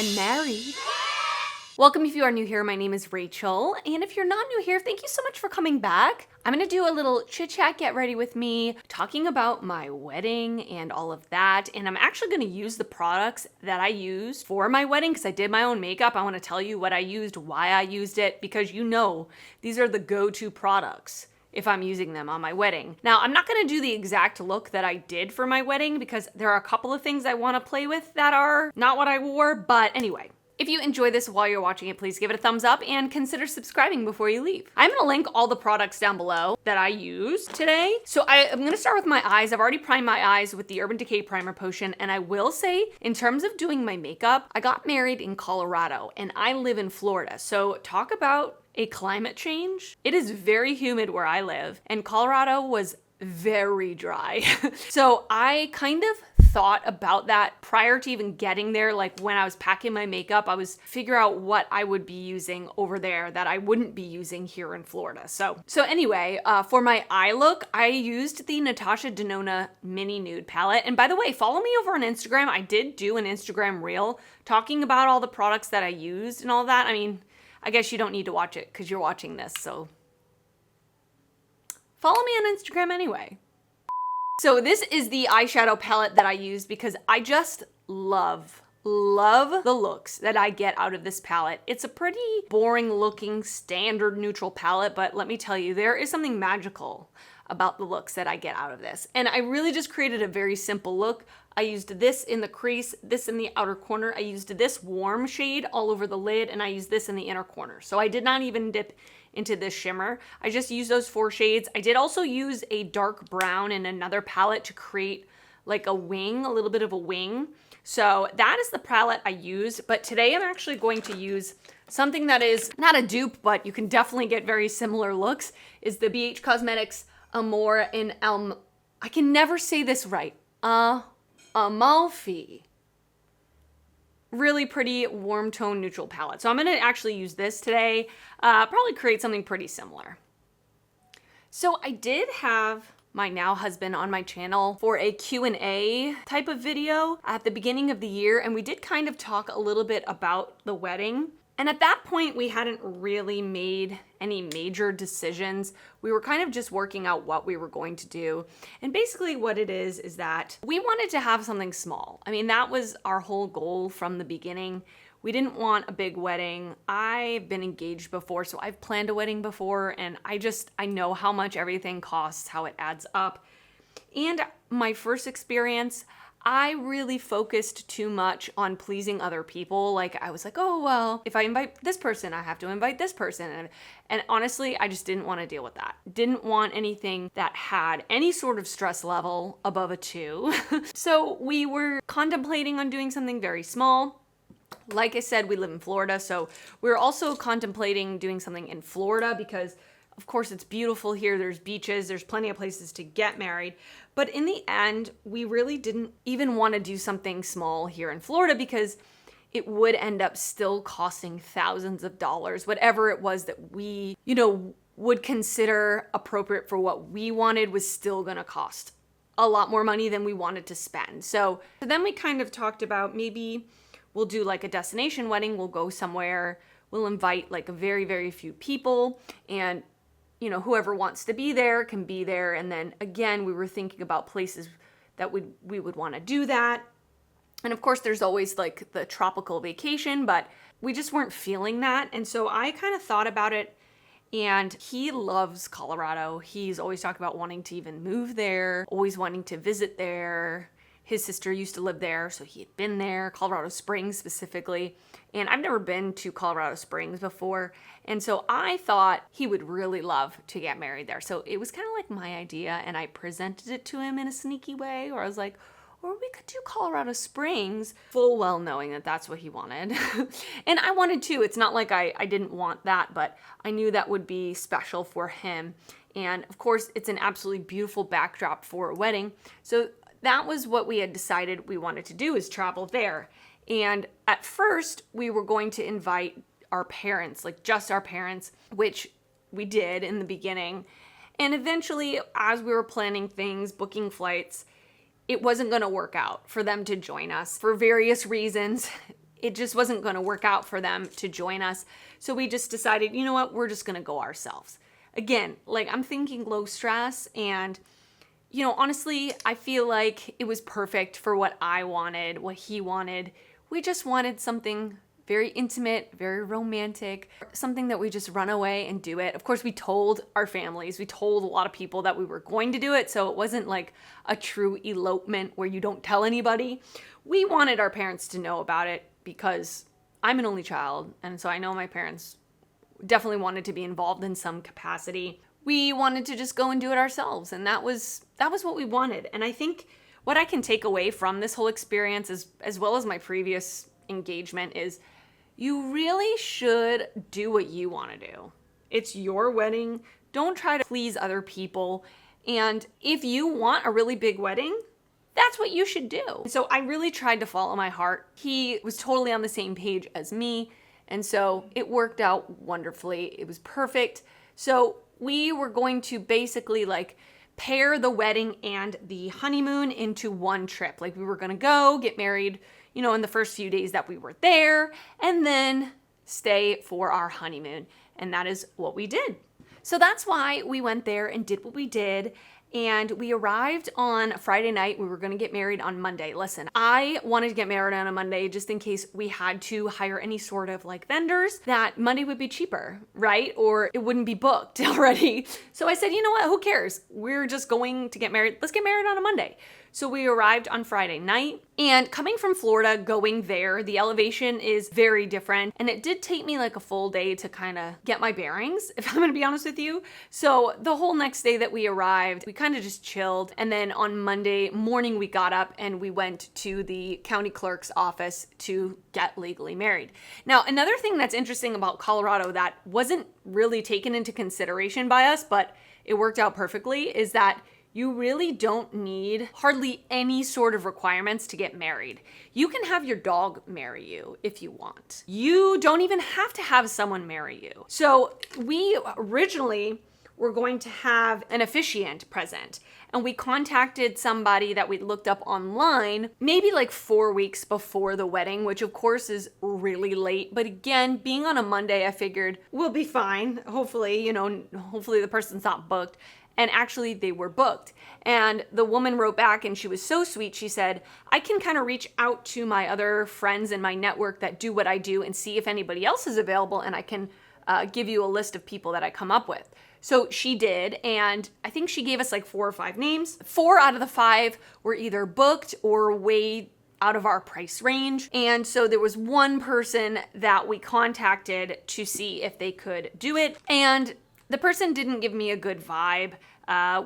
I'm married. Welcome if you are new here, my name is Rachel, and if you're not new here, thank you so much for coming back. I'm gonna do a little chit chat, get ready with me, talking about my wedding and all of that, and I'm actually gonna use the products that I used for my wedding because I did my own makeup. I wanna tell you what I used, why I used it, because you know these are the go-to products if I'm using them on my wedding. Now, I'm not gonna do the exact look that I did for my wedding because there are a couple of things I wanna play with that are not what I wore, but anyway. If you enjoy this while you're watching it, please give it a thumbs up and consider subscribing before you leave. I'm gonna link all the products down below that I used today. So I'm gonna start with my eyes. I've already primed my eyes with the Urban Decay Primer Potion, and I will say, in terms of doing my makeup, I got married in Colorado, and I live in Florida. So talk about a climate change. It is very humid where I live, and Colorado was very dry. So I kind of thought about that prior to even getting there. Like when I was packing my makeup, I was figure out what I would be using over there that I wouldn't be using here in Florida. So anyway, for my eye look, I used the Natasha Denona Mini Nude palette. And by the way, follow me over on Instagram. I did do an Instagram reel talking about all the products that I used and all that. I mean, I guess you don't need to watch it because you're watching this, so follow me on Instagram anyway. So this is the eyeshadow palette that I used because I just love the looks that I get out of this palette. It's a pretty boring looking standard neutral palette, but let me tell you, there is something magical about the looks that I get out of this. And I really just created a very simple look. I used this in the crease, this in the outer corner. I used this warm shade all over the lid, and I used this in the inner corner. So I did not even dip into this shimmer. I just used those 4 shades. I did also use a dark brown in another palette to create like a wing, a little bit of a wing. So that is the palette I used, but today I'm actually going to use something that is not a dupe, but you can definitely get very similar looks, is the BH Cosmetics Amore in I can never say this right, Amalfi. Really pretty warm tone neutral palette. So I'm gonna actually use this today, probably create something pretty similar. So I did have my now husband on my channel for a Q&A type of video at the beginning of the year, and we did kind of talk a little bit about the wedding. And at that point, we hadn't really made any major decisions. We were kind of just working out what we were going to do. And basically what it is that we wanted to have something small. I mean, that was our whole goal from the beginning. We didn't want a big wedding. I've been engaged before, so I've planned a wedding before, and I know how much everything costs, how it adds up. And my first experience, I really focused too much on pleasing other people. Like I was like, oh, well, if I invite this person, I have to invite this person. And honestly, I just didn't want to deal with that. Didn't want anything that had any sort of stress level above a 2. So we were contemplating on doing something very small. Like I said, we live in Florida. So we're also contemplating doing something in Florida because of course, it's beautiful here. There's beaches. There's plenty of places to get married. But in the end, we really didn't even want to do something small here in Florida because it would end up still costing thousands of dollars, whatever it was that we, would consider appropriate for what we wanted was still going to cost a lot more money than we wanted to spend. So then we kind of talked about maybe we'll do like a destination wedding. We'll go somewhere. We'll invite like a very, very few people, and whoever wants to be there can be there. And then again, we were thinking about places that we would want to do that. And of course, there's always like the tropical vacation, but we just weren't feeling that. And so I kind of thought about it, and he loves Colorado. He's always talked about wanting to even move there, always wanting to visit there. His sister used to live there, so he had been there, Colorado Springs specifically. And I've never been to Colorado Springs before. And so I thought he would really love to get married there. So it was kind of like my idea, and I presented it to him in a sneaky way, where I was like, or we could do Colorado Springs, full well knowing that that's what he wanted. And I wanted to. It's not like I didn't want that, but I knew that would be special for him. And of course, it's an absolutely beautiful backdrop for a wedding. So that was what we had decided we wanted to do, is travel there. And at first, we were going to invite our parents, like just our parents, which we did in the beginning. And eventually, as we were planning things, booking flights, it wasn't going to work out for them to join us for various reasons. it just wasn't going to work out for them to join us. So we just decided, you know what, we're just going to go ourselves. Again, like I'm thinking low stress, and you know, honestly, I feel like it was perfect for what I wanted, what he wanted. We just wanted something very intimate, very romantic, something that we just run away and do it. Of course, we told our families, we told a lot of people that we were going to do it, so it wasn't like a true elopement where you don't tell anybody. We wanted our parents to know about it because I'm an only child, and so I know my parents definitely wanted to be involved in some capacity. We wanted to just go and do it ourselves, and that was what we wanted. And I think what I can take away from this whole experience, as well as my previous engagement, is you really should do what you want to do. It's your wedding. Don't try to please other people. And if you want a really big wedding, that's what you should do. So I really tried to follow my heart. He was totally on the same page as me, and so it worked out wonderfully. It was perfect. So we were going to basically like pair the wedding and the honeymoon into one trip. Like we were going to go get married, you know, in the first few days that we were there, and then stay for our honeymoon. And that is what we did. So that's why we went there and did what we did. And we arrived on Friday night. We were going to get married on Monday. Listen, I wanted to get married on a Monday just in case we had to hire any sort of like vendors, that Monday would be cheaper, right? Or it wouldn't be booked already. So I said, you know what? Who cares? We're just going to get married. Let's get married on a Monday. So we arrived on Friday night, and coming from Florida, going there, the elevation is very different. And it did take me like a full day to kind of get my bearings, if I'm going to be honest with you. So the whole next day that we arrived, we kind of just chilled. And then on Monday morning, we got up and we went to the county clerk's office to get legally married. Now, another thing that's interesting about Colorado that wasn't really taken into consideration by us, but it worked out perfectly, is that you really don't need hardly any sort of requirements to get married. You can have your dog marry you if you want. You don't even have to have someone marry you. So we originally were going to have an officiant present, and we contacted somebody that we looked up online maybe like 4 weeks before the wedding, which of course is really late. But again, being on a Monday, I figured we'll be fine. Hopefully, you know, hopefully the person's not booked. And actually they were booked. And the woman wrote back, and she was so sweet. She said, I can kind of reach out to my other friends in my network that do what I do and see if anybody else is available, and I can give you a list of people that I come up with. So she did, and I think she gave us like 4 or 5 names. 4 out of the 5 were either booked or way out of our price range. And so there was one person that we contacted to see if they could do it. And the person didn't give me a good vibe.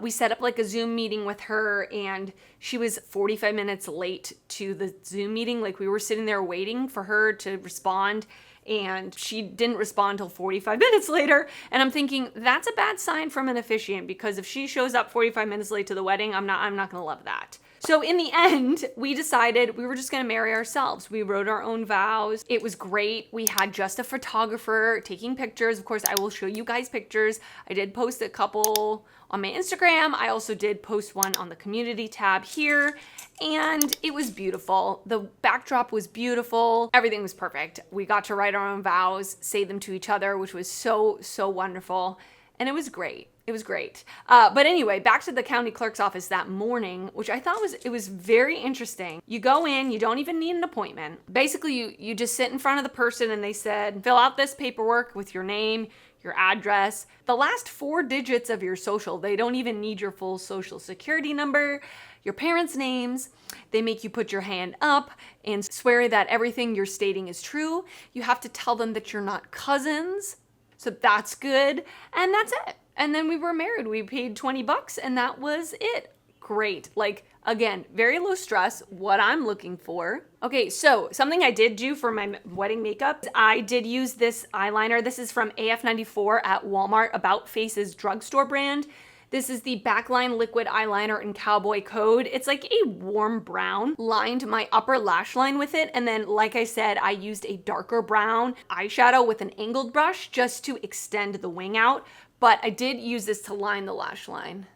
We set up like a Zoom meeting with her, and she was 45 minutes late to the Zoom meeting. Like we were sitting there waiting for her to respond, and she didn't respond till 45 minutes later. And I'm thinking, that's a bad sign from an officiant, because if she shows up 45 minutes late to the wedding, I'm not gonna love that. So in the end, we decided we were just gonna marry ourselves. We wrote our own vows. It was great. We had just a photographer taking pictures. Of course, I will show you guys pictures. I did post a couple on my Instagram. I also did post one on the community tab here, and it was beautiful. The backdrop was beautiful. Everything was perfect. We got to write our own vows, say them to each other, which was so, so wonderful. And it was great. It was great. But anyway, back to the county clerk's office that morning, which I thought was very interesting. You go in, you don't even need an appointment. Basically, you just sit in front of the person, and they said, fill out this paperwork with your name, your address, the last 4 digits of your social. They don't even need your full social security number, your parents' names. They make you put your hand up and swear that everything you're stating is true. You have to tell them that you're not cousins. So that's good. And that's it. And then we were married. We paid $20 and that was it. Great. Like, again, very low stress, what I'm looking for. Okay, so something I did do for my wedding makeup, I did use this eyeliner. This is from AF94 at Walmart, About Face's drugstore brand. This is the Backline Liquid Eyeliner in Cowboy Code. It's like a warm brown. Lined my upper lash line with it, and then, like I said, I used a darker brown eyeshadow with an angled brush just to extend the wing out, but I did use this to line the lash line.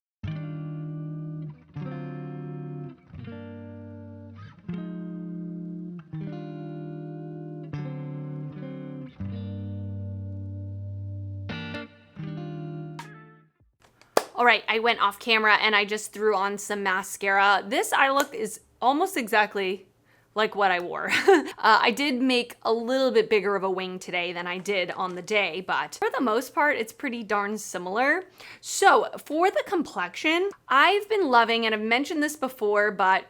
All right, I went off camera and I just threw on some mascara. This eye look is almost exactly like what I wore. I did make a little bit bigger of a wing today than I did on the day, but for the most part, it's pretty darn similar. So for the complexion, I've been loving, and I've mentioned this before, but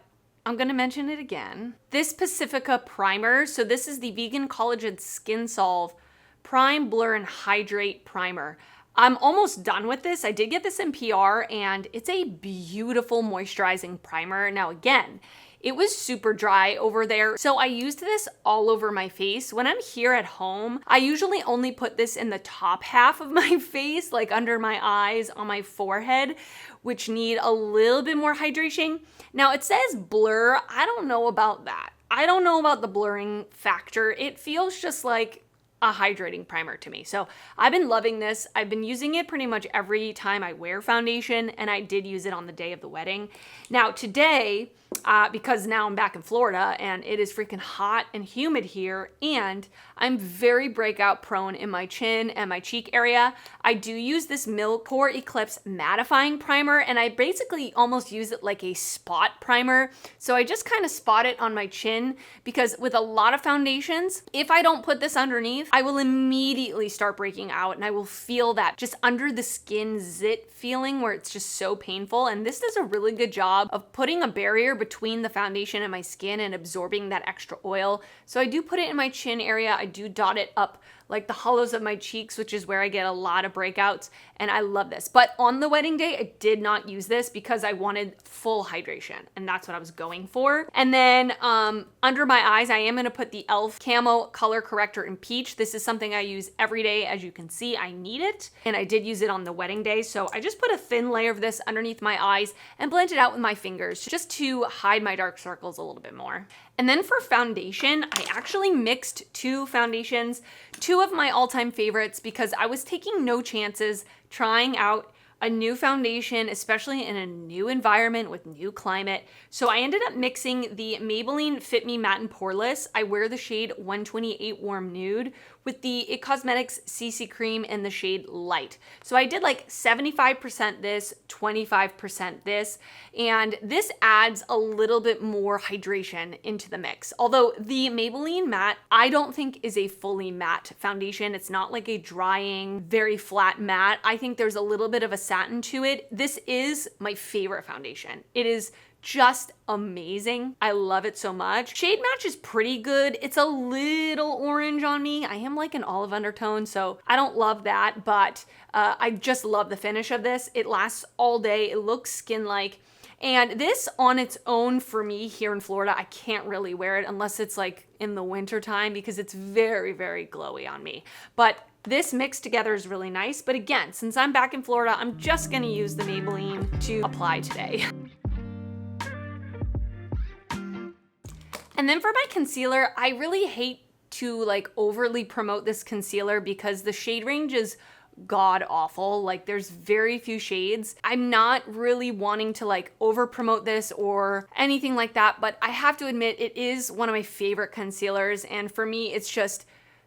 I'm gonna mention it again, this Pacifica primer. So this is the Vegan Collagen Skin Solve Prime, Blur, and Hydrate Primer. I'm almost done with this. I did get this in PR, and it's a beautiful moisturizing primer. Now again, it was super dry over there, so I used this all over my face. When I'm here at home, I usually only put this in the top half of my face, like under my eyes, on my forehead, which need a little bit more hydration. Now it says blur. I don't know about that. I don't know about the blurring factor. It feels just like a hydrating primer to me. So I've been loving this. I've been using it pretty much every time I wear foundation, and I did use it on the day of the wedding. Now today, because now I'm back in Florida and it is freaking hot and humid here, and I'm very breakout prone in my chin and my cheek area, I do use this Milk Pore Eclipse mattifying primer, and I basically almost use it like a spot primer. So I just kind of spot it on my chin, because with a lot of foundations, if I don't put this underneath, I will immediately start breaking out, and I will feel that just under the skin zit feeling where it's just so painful. And this does a really good job of putting a barrier between the foundation and my skin and absorbing that extra oil. So I do put it in my chin area. I do dot it up like the hollows of my cheeks, which is where I get a lot of breakouts, and I love this. But on the wedding day, I did not use this because I wanted full hydration, and that's what I was going for. And then under my eyes, I am gonna put the e.l.f. Camo Color Corrector in Peach. This is something I use every day. As you can see, I need it, and I did use it on the wedding day. So I just put a thin layer of this underneath my eyes and blend it out with my fingers just to hide my dark circles a little bit more. And then for foundation, I actually mixed two foundations, two of my all-time favorites, because I was taking no chances trying out a new foundation, especially in a new environment with new climate. So I ended up mixing the Maybelline Fit Me Matte and Poreless. I wear the shade 128 Warm Nude with the It Cosmetics CC Cream in the shade Light. So I did like 75% this, 25% this, and this adds a little bit more hydration into the mix. Although the Maybelline Matte, I don't think is a fully matte foundation. It's not like a drying, very flat matte. I think there's a little bit of a satin to it. This is my favorite foundation. It is just amazing. I love it so much. Shade match is pretty good. It's a little orange on me. I am like an olive undertone, so I don't love that, but I just love the finish of this. It lasts all day. It looks skin-like. And this on its own for me here in Florida, I can't really wear it unless it's like in the winter time, because it's very, very glowy on me. But this mixed together is really nice. But again, since I'm back in Florida, I'm just gonna use the Maybelline to apply today. And then for my concealer, I really hate to like overly promote this concealer because the shade range is god awful. Like there's very few shades. I'm not really wanting to like over promote this or anything like that, but I have to admit it is one of my favorite concealers. And for me, it's just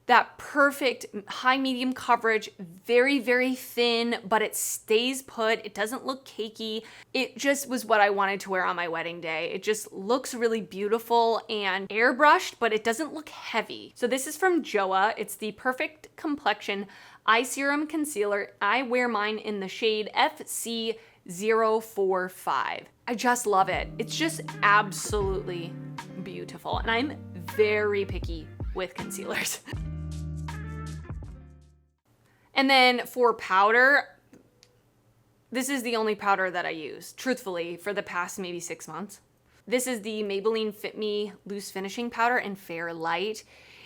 that perfect high medium coverage, very, very thin, but it stays put. It doesn't look cakey. It just was what I wanted to wear on my wedding day. It just looks really beautiful and airbrushed, but it doesn't look heavy. So this is from Joa. It's the Perfect Complexion Eye Serum Concealer. I wear mine in the shade FC045. I just love it. It's just absolutely beautiful. And I'm very picky with concealers. And then for powder, this is the only powder that I use, truthfully, for the past maybe 6 months. This is the Maybelline Fit Me Loose Finishing Powder in Fair Light.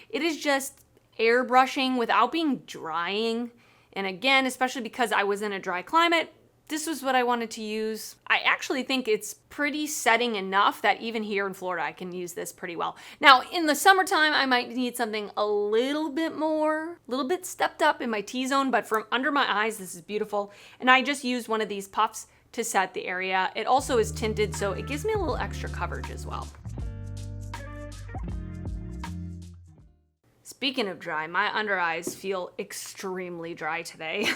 It is just airbrushing without being drying. And again, especially because I was in a dry climate, this was what I wanted to use. I actually think it's pretty setting enough that even here in Florida, I can use this pretty well. Now, in the summertime, I might need something a little bit stepped up in my T-zone, but from under my eyes, this is beautiful. And I just used one of these puffs to set the area. It also is tinted, so it gives me a little extra coverage as well. Speaking of dry, my under eyes feel extremely dry today.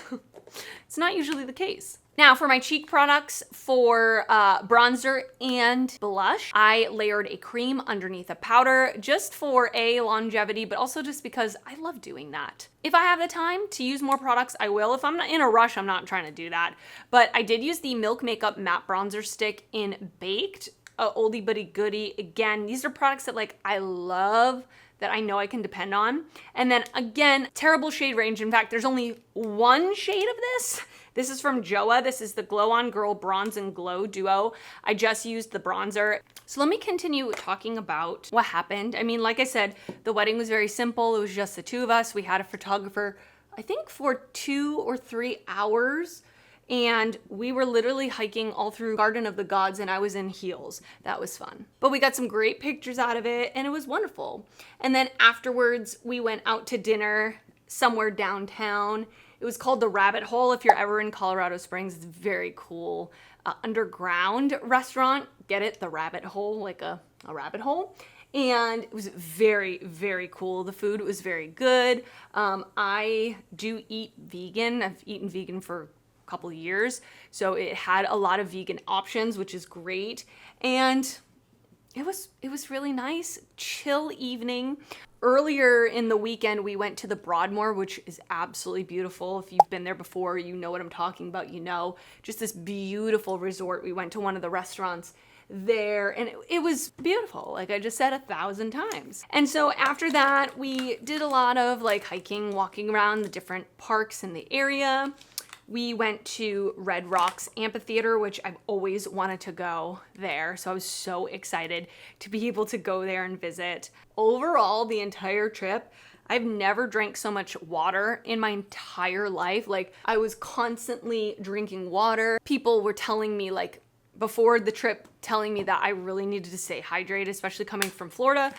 It's not usually the case. Now for my cheek products, for bronzer and blush, I layered a cream underneath a powder just for longevity, but also just because I love doing that. If I have the time to use more products, I will. If I'm not in a rush, I'm not trying to do that. But I did use the Milk Makeup Matte Bronzer Stick in Baked, oldie but goodie. Again, these are products that like I love, that I know I can depend on. And then again, terrible shade range. In fact, there's only one shade of this. This is from Joa. This is the Glow On Girl Bronze and Glow Duo. I just used the bronzer. So let me continue talking about what happened. I mean, like I said, the wedding was very simple. It was just the two of us. We had a photographer, I think for 2 or 3 hours. And we were literally hiking all through Garden of the Gods and I was in heels. That was fun. But we got some great pictures out of it and it was wonderful. And then afterwards, we went out to dinner somewhere downtown. It was called the Rabbit Hole. If you're ever in Colorado Springs, it's very cool. Underground restaurant. Get it? The Rabbit Hole, like a rabbit hole. And it was very, very cool. The food was very good. I do eat vegan. I've eaten vegan for couple years, so it had a lot of vegan options, which is great. And it was really nice, chill evening. Earlier in the weekend, we went to the Broadmoor, which is absolutely beautiful. If you've been there before, you know what I'm talking about, you know. Just this beautiful resort. We went to one of the restaurants there and it was beautiful, like I just said 1,000 times. And so after that, we did a lot of like hiking, walking around the different parks in the area. We went to Red Rocks Amphitheater, which I've always wanted to go there. So I was so excited to be able to go there and visit. Overall, the entire trip, I've never drank so much water in my entire life. Like I was constantly drinking water. People were telling me like before the trip, telling me that I really needed to stay hydrated, especially coming from Florida.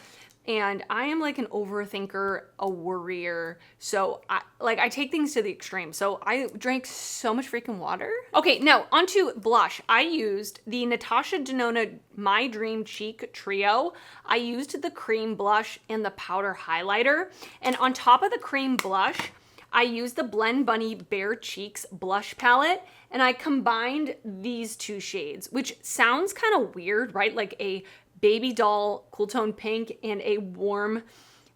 And I am like an overthinker, a worrier. So I take things to the extreme. So I drank so much freaking water. Okay, now onto blush. I used the Natasha Denona My Dream Cheek Trio. I used the cream blush and the powder highlighter. And on top of the cream blush, I used the Blend Bunny Bare Cheeks blush palette. And I combined these two shades, which sounds kind of weird, right? Like a baby doll cool tone pink and a warm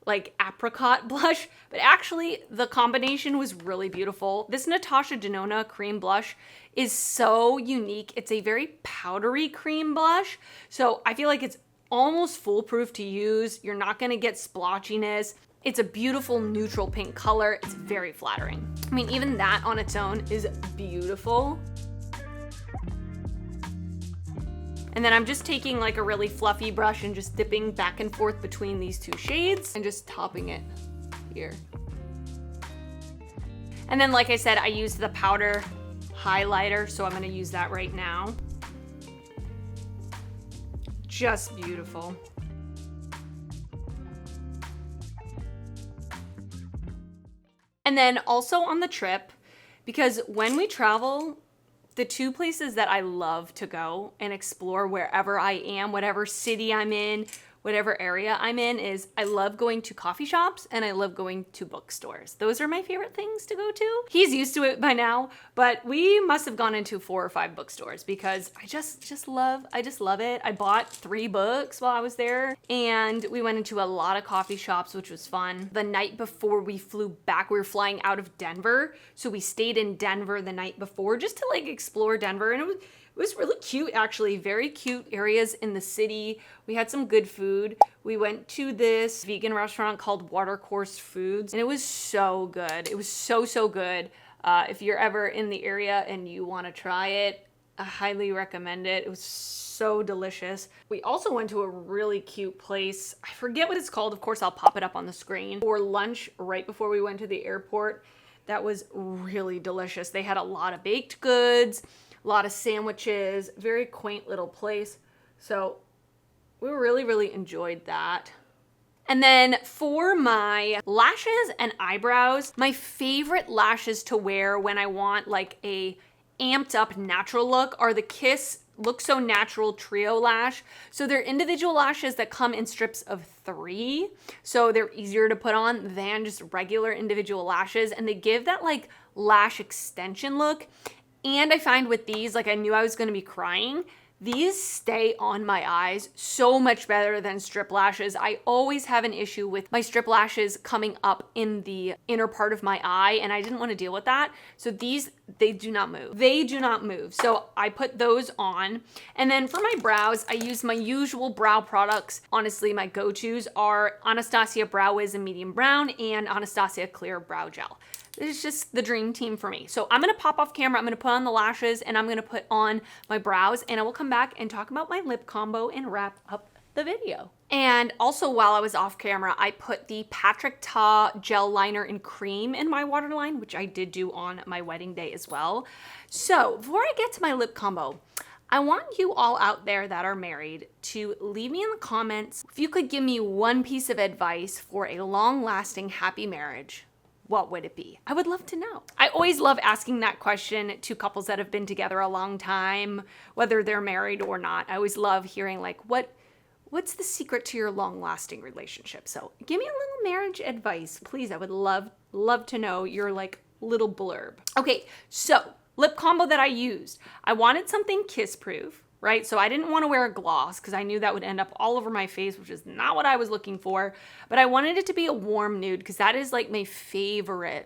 like apricot blush, but actually the combination was really beautiful. This Natasha Denona cream blush is so unique. It's a very powdery cream blush, so I feel like it's almost foolproof to use. You're not gonna get splotchiness. It's a beautiful neutral pink color. It's very flattering. I mean, even that on its own is beautiful. And then I'm just taking like a really fluffy brush and just dipping back and forth between these two shades and just topping it here. And then, like I said, I used the powder highlighter, so I'm gonna use that right now. Just beautiful. And then also on the trip, because when we travel, the two places that I love to go and explore wherever I am, whatever city I'm in, whatever area I'm in, is I love going to coffee shops and I love going to bookstores. Those are my favorite things to go to. He's used to it by now, but we must have gone into 4 or 5 bookstores because I just love it. I bought 3 books while I was there and we went into a lot of coffee shops, which was fun. The night before we flew back, we were flying out of Denver. So we stayed in Denver the night before just to like explore Denver, and it was really cute, actually. Very cute areas in the city. We had some good food. We went to this vegan restaurant called Watercourse Foods, and it was so good. It was so good. If you're ever in the area and you want to try it, I highly recommend it. It was so delicious. We also went to a really cute place. I forget what it's called. Of course, I'll pop it up on the screen. For lunch right before we went to the airport. That was really delicious. They had a lot of baked goods, a lot of sandwiches, very quaint little place. So we really enjoyed that. And then for my lashes and eyebrows, my favorite lashes to wear when I want like a amped up natural look are the Kiss Look So Natural Trio Lash. So they're individual lashes that come in strips of 3. So they're easier to put on than just regular individual lashes. And they give that like lash extension look. And I find with these, like I knew I was gonna be crying, these stay on my eyes so much better than strip lashes. I always have an issue with my strip lashes coming up in the inner part of my eye, and I didn't want to deal with that. So these, they do not move. They do not move. So I put those on. And then for my brows, I use my usual brow products. Honestly, my go-tos are Anastasia Brow Wiz in medium brown and Anastasia Clear Brow Gel. This is just the dream team for me. So I'm gonna pop off camera, I'm gonna put on the lashes, and I'm gonna put on my brows, and I will come back and talk about my lip combo and wrap up the video. And also while I was off camera, I put the Patrick Ta gel liner in cream in my waterline, which I did do on my wedding day as well. So before I get to my lip combo, I want you all out there that are married to leave me in the comments if you could give me one piece of advice for a long-lasting happy marriage. What would it be? I would love to know. I always love asking that question to couples that have been together a long time, whether they're married or not. I always love hearing like, what's the secret to your long-lasting relationship? So give me a little marriage advice, please. I would love to know your like little blurb. Okay, so lip combo that I used. I wanted something kiss-proof, right? So I didn't want to wear a gloss because I knew that would end up all over my face, which is not what I was looking for. But I wanted it to be a warm nude because that is like my favorite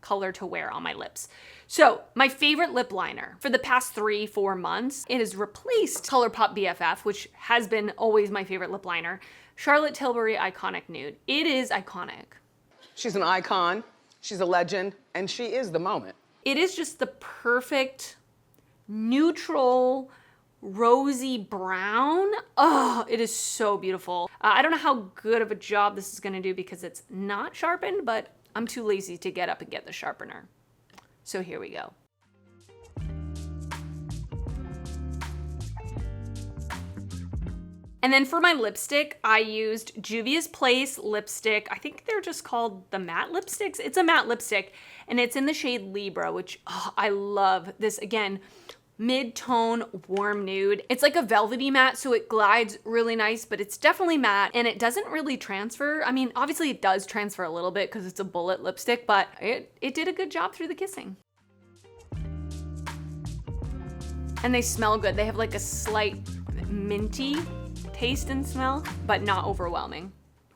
color to wear on my lips. So my favorite lip liner for the past 3-4 months, it has replaced ColourPop BFF, which has been always my favorite lip liner, Charlotte Tilbury Iconic Nude. It is iconic. She's an icon, she's a legend, and she is the moment. It is just the perfect neutral rosy brown. Oh, it is so beautiful. I don't know how good of a job this is gonna do because it's not sharpened, but I'm too lazy to get up and get the sharpener. So here we go. And then for my lipstick, I used Juvia's Place lipstick. I think they're just called the matte lipsticks. It's a matte lipstick and it's in the shade Libra, which I love. This again, mid-tone warm nude. It's like a velvety matte, so it glides really nice, but it's definitely matte and it doesn't really transfer. I mean, obviously it does transfer a little bit because it's a bullet lipstick, but it did a good job through the kissing. And they smell good. They have like a slight minty taste and smell, but not overwhelming.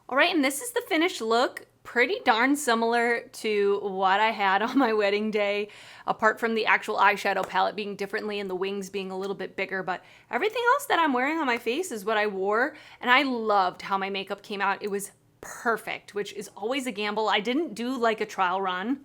All right, and this is the finished look. Pretty darn similar to what I had on my wedding day, apart from the actual eyeshadow palette being differently and the wings being a little bit bigger, but everything else that I'm wearing on my face is what I wore, and I loved how my makeup came out. It was perfect, which is always a gamble. I didn't do like a trial run.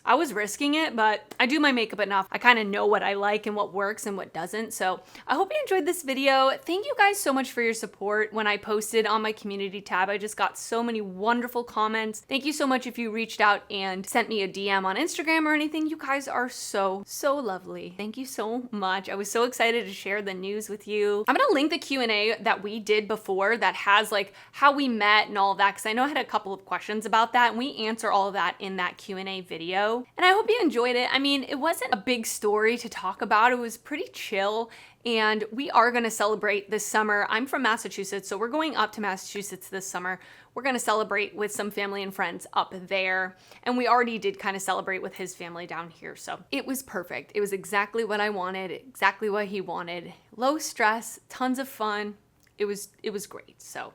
I was risking it, but I do my makeup enough. I kind of know what I like and what works and what doesn't. So I hope you enjoyed this video. Thank you guys so much for your support. When I posted on my community tab, I just got so many wonderful comments. Thank you so much if you reached out and sent me a DM on Instagram or anything. You guys are so lovely. Thank you so much. I was so excited to share the news with you. I'm gonna link the Q&A that we did before that has like how we met and all of that, because I know I had a couple of questions about that and we answer all of that in that Q&A video. And I hope you enjoyed it. I mean, it wasn't a big story to talk about. It was pretty chill. And we are going to celebrate this summer. I'm from Massachusetts, so we're going up to Massachusetts this summer. We're going to celebrate with some family and friends up there. And we already did kind of celebrate with his family down here. So it was perfect. It was exactly what I wanted, exactly what he wanted. Low stress, tons of fun. It was great. So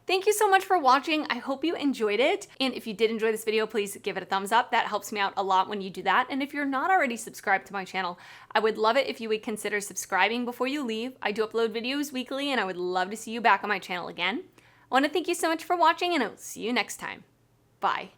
thank you so much for watching. I hope you enjoyed it. And if you did enjoy this video, please give it a thumbs up. That helps me out a lot when you do that. And if you're not already subscribed to my channel, I would love it if you would consider subscribing before you leave. I do upload videos weekly and I would love to see you back on my channel again. I want to thank you so much for watching and I'll see you next time. Bye.